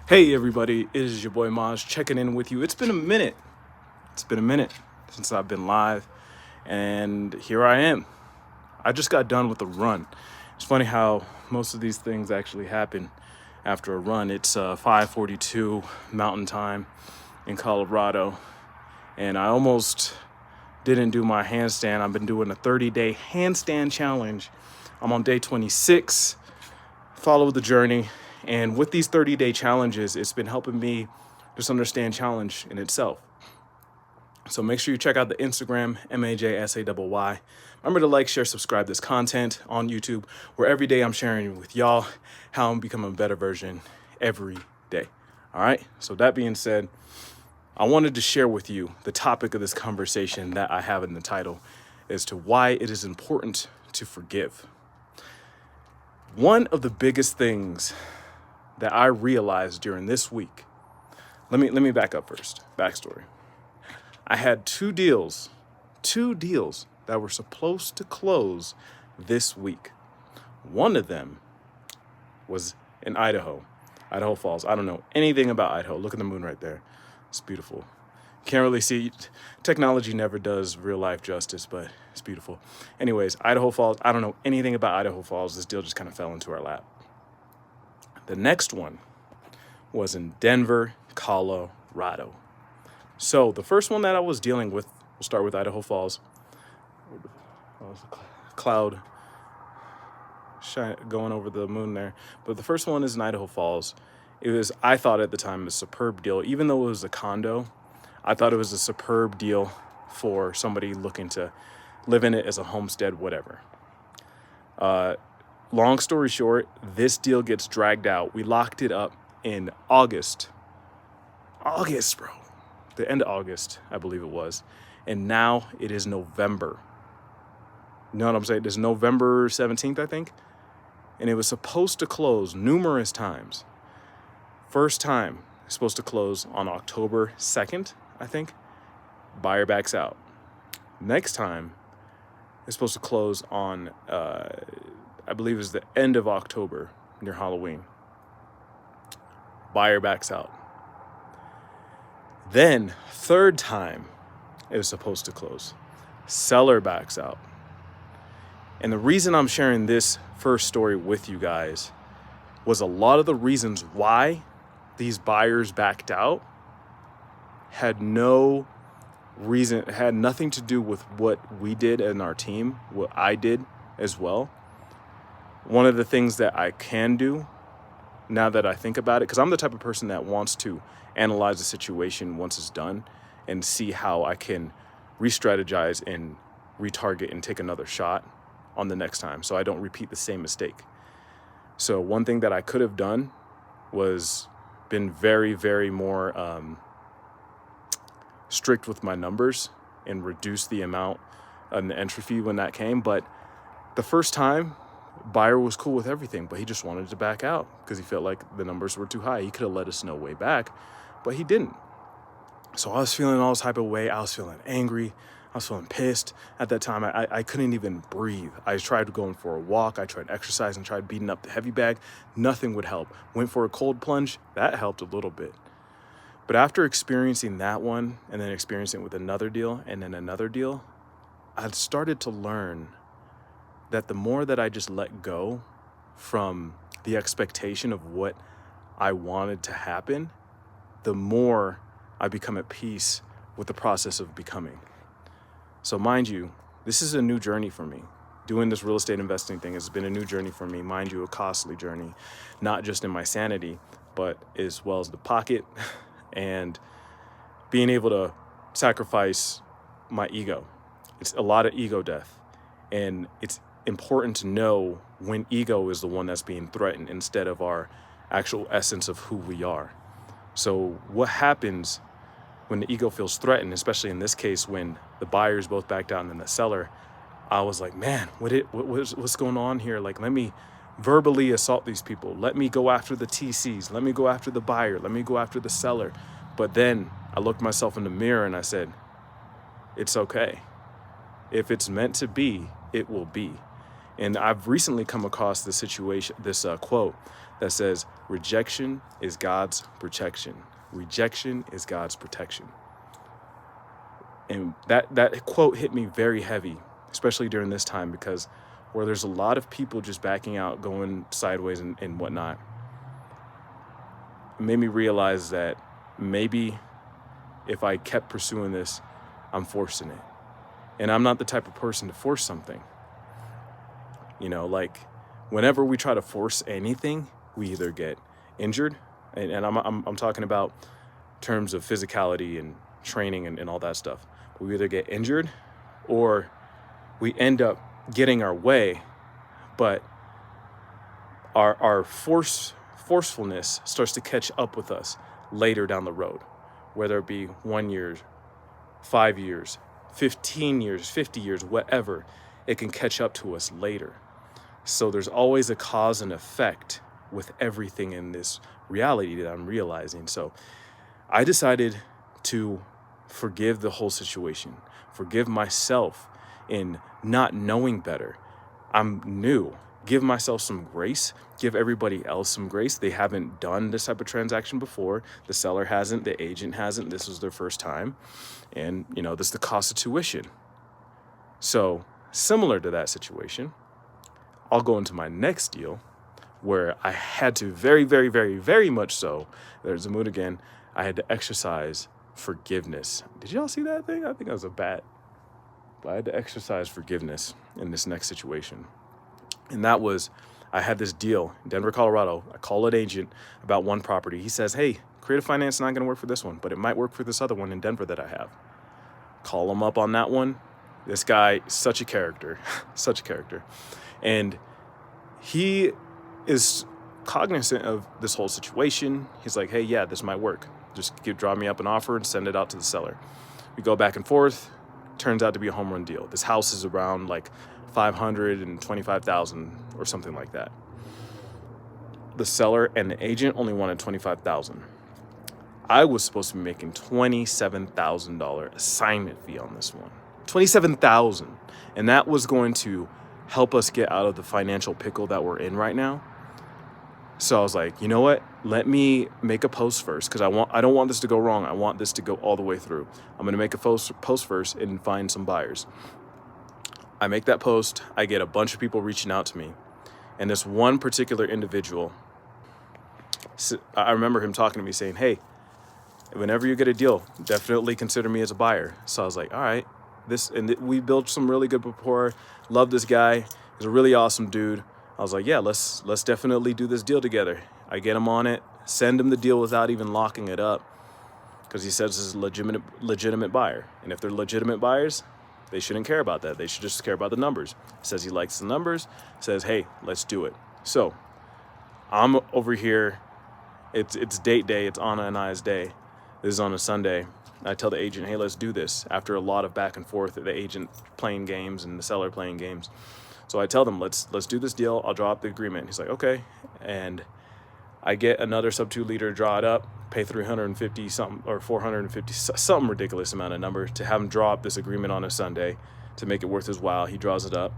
Hey everybody, it is your boy Maj checking in with you. It's been a minute. It's been a minute since I've been live, and here I am. I just got done with a run. It's funny how most of these things actually happen after a run. It's 5:42 Mountain Time in Colorado, and I almost didn't do my handstand. I've been doing a 30-day handstand challenge. I'm on day 26. Follow the journey. And with these 30-day challenges, it's been helping me just understand challenge in itself. So make sure you check out the Instagram, MAJSAYY. Remember to like, share, subscribe this content on YouTube, where every day I'm sharing with y'all how I'm becoming a better version every day. All right. So that being said, I wanted to share with you the topic of this conversation that I have in the title as to why it is important to forgive. One of the biggest things that I realized during this week, let me back up first. Backstory. I had two deals that were supposed to close this week. One of them was in Idaho Falls. I don't know anything about Idaho. Look at the moon right there. It's beautiful. Can't really see. Technology never does real life justice, but it's beautiful. Anyways, Idaho Falls. I don't know anything about Idaho Falls. This deal just kind of fell into our lap. The next one was in Denver, Colorado. So the first one that I was dealing with, we'll start with Idaho Falls. Cloud going over the moon there. But the first one is in Idaho Falls. I thought at the time, a superb deal. Even though it was a condo, I thought it was a superb deal for somebody looking to live in it as a homestead, whatever. Long story short, this deal gets dragged out. We locked it up in August, bro. The end of August, I believe it was. And now it is November. You know what I'm saying? It's November 17th, I think. And it was supposed to close numerous times. First time, it's supposed to close on October 2nd, I think. Buyer backs out. Next time, it's supposed to close on, I believe it was the end of October, near Halloween. Buyer backs out. Then, third time, it was supposed to close. Seller backs out. And the reason I'm sharing this first story with you guys was a lot of the reasons why these buyers backed out had no reason, had nothing to do with what we did in our team, what I did as well. One of the things that I can do now that I think about it, because I'm the type of person that wants to analyze the situation once it's done and see how I can re-strategize and retarget and take another shot on the next time so I don't repeat the same mistake. So one thing that I could have done was been very, very more strict with my numbers and reduce the amount and the entry fee when that came. But the first time, buyer was cool with everything, but he just wanted to back out because he felt like the numbers were too high. He could have let us know way back, but he didn't. So I was feeling all this type of way. I was feeling angry. I was feeling pissed. At that time, I couldn't even breathe. I tried going for a walk. I tried exercising, tried beating up the heavy bag. Nothing would help. Went for a cold plunge. That helped a little bit. But after experiencing that one and then experiencing it with another deal and then another deal, I started to learn that the more that I just let go from the expectation of what I wanted to happen, the more I become at peace with the process of becoming. So mind you, this is a new journey for me. Doing this real estate investing thing has been a new journey for me. Mind you, a costly journey, not just in my sanity, but as well as the pocket and being able to sacrifice my ego. It's a lot of ego death. And it's important to know when ego is the one that's being threatened instead of our actual essence of who we are. So what happens when the ego feels threatened, especially in this case, when the buyers both backed out and then the seller, I was like, man, what's going on here? Like, let me verbally assault these people. Let me go after the TCs. Let me go after the buyer. Let me go after the seller. But then I looked myself in the mirror and I said, it's okay. If it's meant to be, it will be. And I've recently come across this quote that says, Rejection is God's protection. Rejection is God's protection. And that quote hit me very heavy, especially during this time, because where there's a lot of people just backing out, going sideways and whatnot, it made me realize that maybe if I kept pursuing this, I'm forcing it. And I'm not the type of person to force something. You know, like whenever we try to force anything, we either get injured, and I'm talking about terms of physicality and training and all that stuff. We either get injured or we end up getting our way, but our forcefulness starts to catch up with us later down the road, whether it be 1 year, 5 years, 15 years, 50 years, whatever. It can catch up to us later. So there's always a cause and effect with everything in this reality that I'm realizing. So I decided to forgive the whole situation, forgive myself in not knowing better. I'm new. Give myself some grace, give everybody else some grace. They haven't done this type of transaction before. The seller hasn't, the agent hasn't. This was their first time. And, you know, this is the cost of tuition. So similar to that situation, I'll go into my next deal where I had to very, very, very, very much so, there's a mood again, I had to exercise forgiveness. Did y'all see that thing? I think that was a bat. But I had to exercise forgiveness in this next situation. And that was, I had this deal in Denver, Colorado. I call an agent about one property. He says, hey, creative finance is not going to work for this one, but it might work for this other one in Denver that I have. Call him up on that one. This guy, such a character, such a character. And he is cognizant of this whole situation. He's like, hey, yeah, this might work. Just draw me up an offer and send it out to the seller. We go back and forth. Turns out to be a home run deal. This house is around like $525,000 or something like that. The seller and the agent only wanted $25,000. I was supposed to be making $27,000 assignment fee on this one. $27,000. And that was going to help us get out of the financial pickle that we're in right now. So I was like, you know what? Let me make a post first, because I don't want this to go wrong. I want this to go all the way through. I'm going to make a post first and find some buyers. I make that post. I get a bunch of people reaching out to me. And this one particular individual, I remember him talking to me saying, hey, whenever you get a deal, definitely consider me as a buyer. So I was like, all right. We built some really good rapport. Love this guy. He's a really awesome dude. I was like, yeah, let's definitely do this deal together. I get him on it, send him the deal without even locking it up, because he says this is a legitimate buyer. And if they're legitimate buyers, they shouldn't care about that. They should just care about the numbers. Says he likes the numbers, says, hey, let's do it. So I'm over here. It's date day. It's Anna and I's day. This is on a Sunday. I tell the agent, hey, let's do this. After a lot of back and forth, the agent playing games and the seller playing games. So I tell them, let's do this deal. I'll draw up the agreement. He's like, okay. And I get another sub 2 liter, draw it up, pay 350 something or 450, something ridiculous amount of number to have him draw up this agreement on a Sunday to make it worth his while. He draws it up,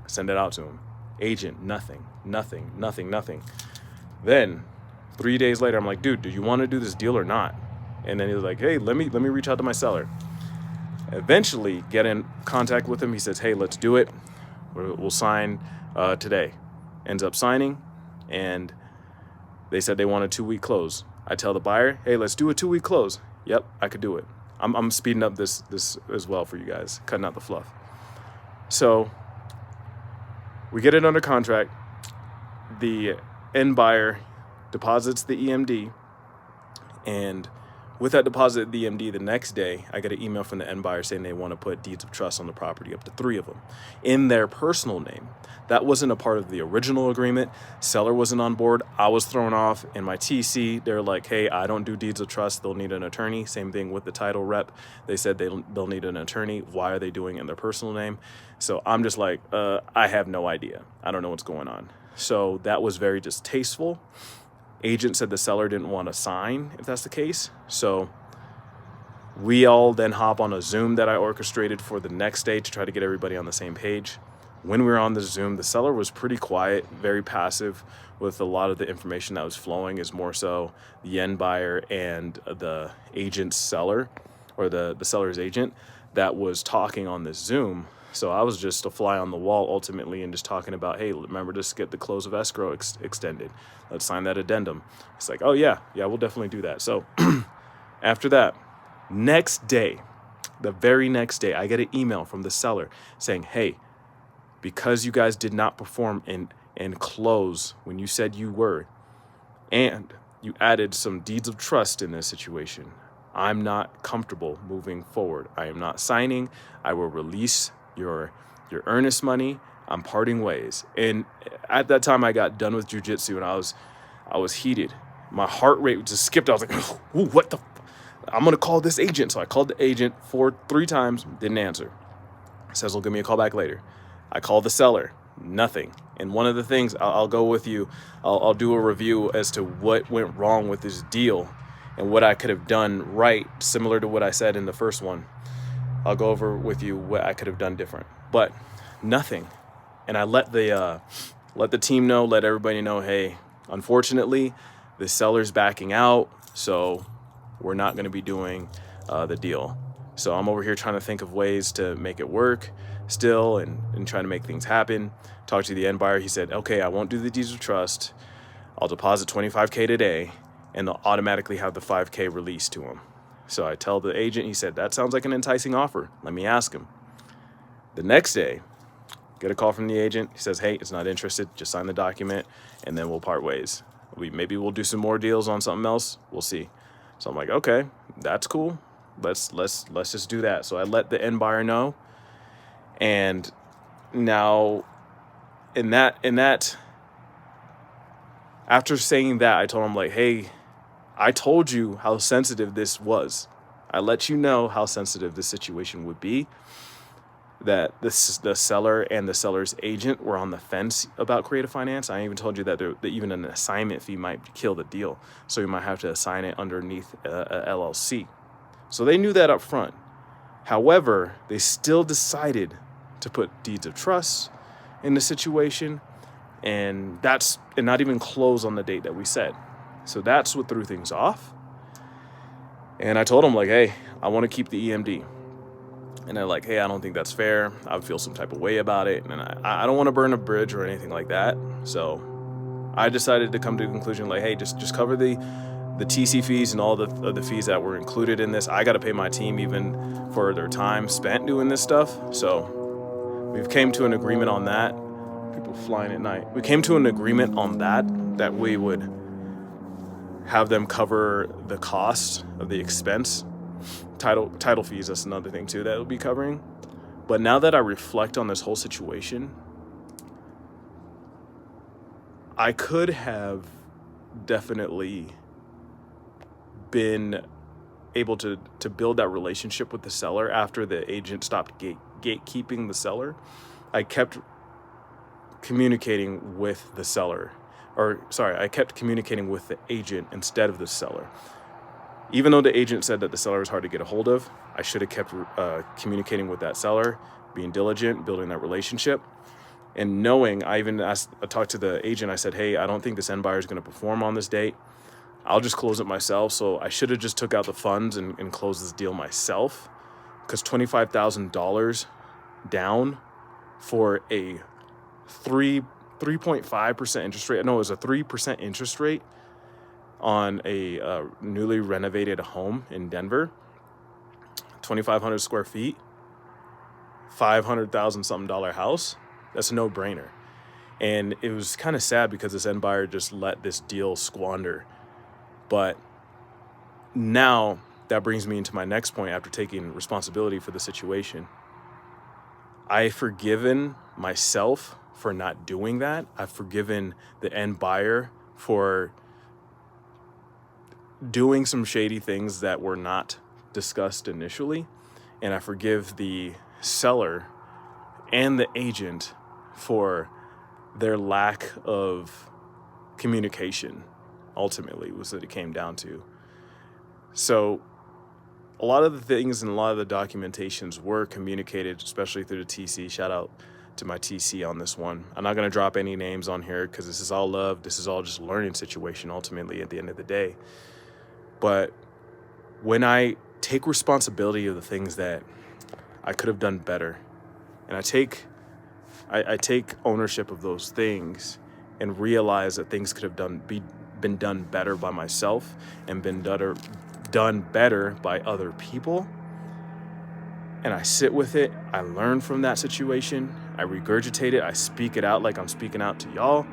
send it out to him. Agent, nothing. Then 3 days later, I'm like, dude, do you want to do this deal or not? And then he was like, hey, let me reach out to my seller. Eventually get in contact with him. He says, hey, let's do it. We'll sign today. Ends up signing, and they said they want a 2-week close. I tell the buyer, hey, let's do a 2-week close. Yep, I could do it. I'm speeding up this as well for you guys, cutting out the fluff. So we get it under contract. The end buyer deposits the EMD, and with that deposit at the EMD, the next day, I get an email from the end buyer saying they want to put deeds of trust on the property, up to 3 of them, in their personal name. That wasn't a part of the original agreement. Seller wasn't on board. I was thrown off. In my TC, they're like, hey, I don't do deeds of trust. They'll need an attorney. Same thing with the title rep. They said they'll need an attorney. Why are they doing it in their personal name? So I'm just like, I have no idea. I don't know what's going on. So that was very distasteful. Agent said the seller didn't want to sign if that's the case. So we all then hop on a Zoom that I orchestrated for the next day to try to get everybody on the same page. when we were on the Zoom, the seller was pretty quiet, very passive with a lot of the information that was flowing. Is more so the end buyer and the agent's seller, or the seller's agent, that was talking on this Zoom. So I was just a fly on the wall ultimately, and just talking about, hey, remember to get the close of escrow extended. Let's sign that addendum. It's like, oh yeah, we'll definitely do that. So after that, next day, the very next day, I get an email from the seller saying, hey, because you guys did not perform and close when you said you were, and you added some deeds of trust in this situation, I'm not comfortable moving forward. I am not signing. I will release your earnest money. I'm parting ways. And at that time, I got done with jujitsu, and I was heated. My heart rate just skipped. I was like, ooh, what the? I'm gonna call this agent. So I called the agent 3 times, didn't answer. Says he'll give me a call back later. I called the seller, nothing. And one of the things, I'll go with you, I'll do a review as to what went wrong with this deal and what I could have done right, similar to what I said in the first one. I'll go over with you what I could have done different, but nothing. And I let the team know, let everybody know, hey, unfortunately, the seller's backing out, so we're not going to be doing the deal. So I'm over here trying to think of ways to make it work still, and trying to make things happen. Talked to the end buyer. He said, okay, I won't do the deeds of trust. I'll deposit $25K today, and they'll automatically have the $5K released to him. So I tell the agent, he said, that sounds like an enticing offer. Let me ask him. The next day, get a call from the agent. He says, hey, it's not interested. Just sign the document, and then we'll part ways. Maybe we'll do some more deals on something else. We'll see. So I'm like, okay, that's cool. Let's just do that. So I let the end buyer know. And now in that after saying that, I told him, like, hey, I told you how sensitive this was. I let you know how sensitive this situation would be, that the seller and the seller's agent were on the fence about creative finance. I even told you that even an assignment fee might kill the deal. So you might have to assign it underneath a LLC. So they knew that up front. However, they still decided to put deeds of trust in the situation, and not even close on the date that we said. So that's what threw things off. And I told them, like, hey, I want to keep the EMD. And they're like, hey, I don't think that's fair. I would feel some type of way about it. And I don't want to burn a bridge or anything like that. So I decided to come to the conclusion, like, hey, just cover the TC fees and all the fees that were included in this. I got to pay my team even for their time spent doing this stuff. So we've came to an agreement on that. People flying at night. We came to an agreement on that we would have them cover the cost of the expense. Title fees, that's another thing too that it'll be covering. But now that I reflect on this whole situation, I could have definitely been able to build that relationship with the seller after the agent stopped gatekeeping the seller. I kept communicating with the seller, I kept communicating with the agent instead of the seller. Even though the agent said that the seller was hard to get a hold of, I should have kept communicating with that seller, being diligent, building that relationship. And knowing, I talked to the agent, I said, hey, I don't think this end buyer is going to perform on this date. I'll just close it myself. So I should have just took out the funds and closed this deal myself, because $25,000 down for a 3.5% interest rate. No, it was a 3% interest rate on a newly renovated home in Denver, 2,500 square feet, $500,000 something dollar house. That's a no-brainer. And it was kind of sad because this end buyer just let this deal squander. But now that brings me into my next point after taking responsibility for the situation. I've forgiven myself for not doing that. I've forgiven the end buyer for doing some shady things that were not discussed initially. And I forgive the seller and the agent for their lack of communication, ultimately, was what it came down to. So a lot of the things and a lot of the documentations were communicated, especially through the TC. Shout out to my TC on this one. I'm not going to drop any names on here because this is all love. This is all just a learning situation ultimately at the end of the day. But when I take responsibility of the things that I could have done better, and I take ownership of those things and realize that things could have been done better by myself and been done better by other people, and I sit with it, I learn from that situation, I regurgitate it, I speak it out like I'm speaking out to y'all,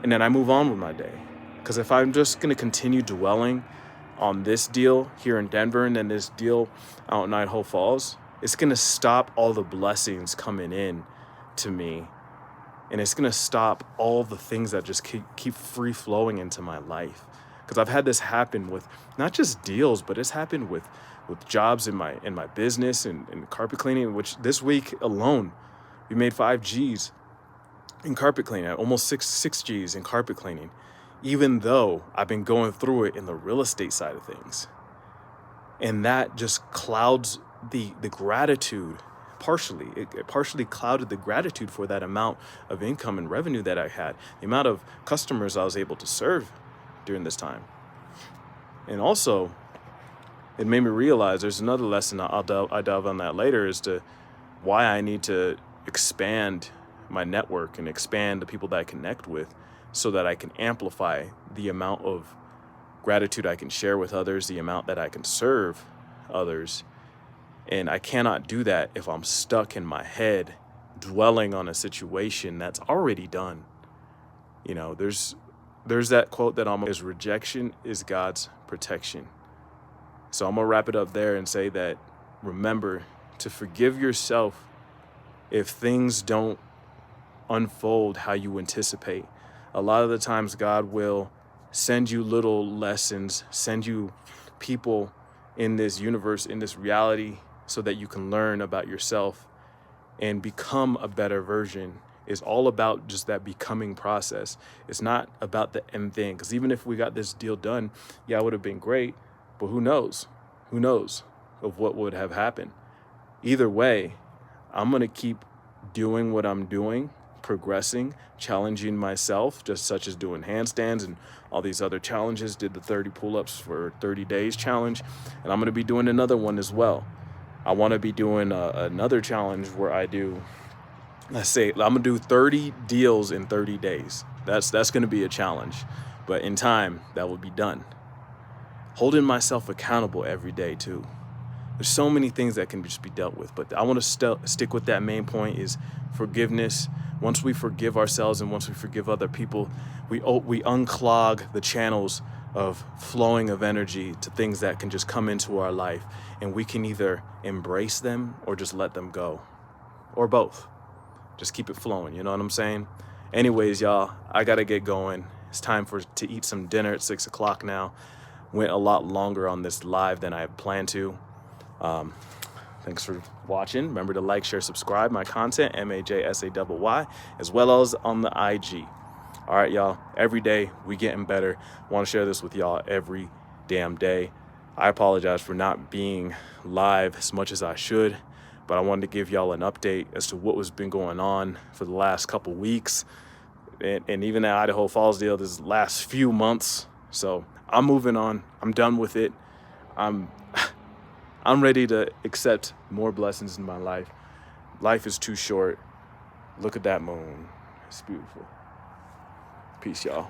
and then I move on with my day. Because if I'm just going to continue dwelling on this deal here in Denver and then this deal out in Idaho Falls, it's going to stop all the blessings coming in to me, and it's going to stop all the things that just keep free flowing into my life. Because I've had this happen with not just deals, but it's happened with jobs in my business and carpet cleaning, which this week alone, we made 5 G's in carpet cleaning, almost 6 G's in carpet cleaning, even though I've been going through it in the real estate side of things. And that just clouds the gratitude partially. It partially clouded the gratitude for that amount of income and revenue that I had, the amount of customers I was able to serve during this time. And also, it made me realize there's another lesson I delve on that later as to why I need to expand my network and expand the people that I connect with so that I can amplify the amount of gratitude I can share with others, the amount that I can serve others. And I cannot do that if I'm stuck in my head dwelling on a situation that's already done. You know, there's that quote that is rejection is God's protection. So I'm going to wrap it up there and say that remember to forgive yourself if things don't unfold how you anticipate. A lot of the times God will send you little lessons, send you people in this universe, in this reality, so that you can learn about yourself and become a better version. It's all about just that becoming process. It's not about the end thing. Because even if we got this deal done, yeah, it would have been great. But who knows? Who knows of what would have happened? Either way, I'm going to keep doing what I'm doing, progressing, challenging myself, just such as doing handstands and all these other challenges. Did the 30 pull-ups for 30 days challenge. And I'm going to be doing another one as well. I want to be doing another challenge where I do, let's say, I'm going to do 30 deals in 30 days. That's going to be a challenge. But in time, that will be done. Holding myself accountable every day too. There's so many things that can just be dealt with, but I want to stick with that main point is forgiveness. Once we forgive ourselves and once we forgive other people, we unclog the channels of flowing of energy to things that can just come into our life, and we can either embrace them or just let them go, or both. Just keep it flowing, you know what I'm saying? Anyways, y'all, I gotta get going. It's time to eat some dinner at 6 o'clock now. Went a lot longer on this live than I had planned to. Thanks for watching. Remember to like, share, subscribe my content, MAJSAYY, as well as on the IG. All right, y'all, every day we getting better. Want to share this with y'all every damn day. I apologize for not being live as much as I should, but I wanted to give y'all an update as to what was been going on for the last couple weeks, and even that Idaho Falls deal this last few months. So I'm moving on. I'm done with it. I'm ready to accept more blessings in my life. Life is too short. Look at that moon. It's beautiful. Peace, y'all.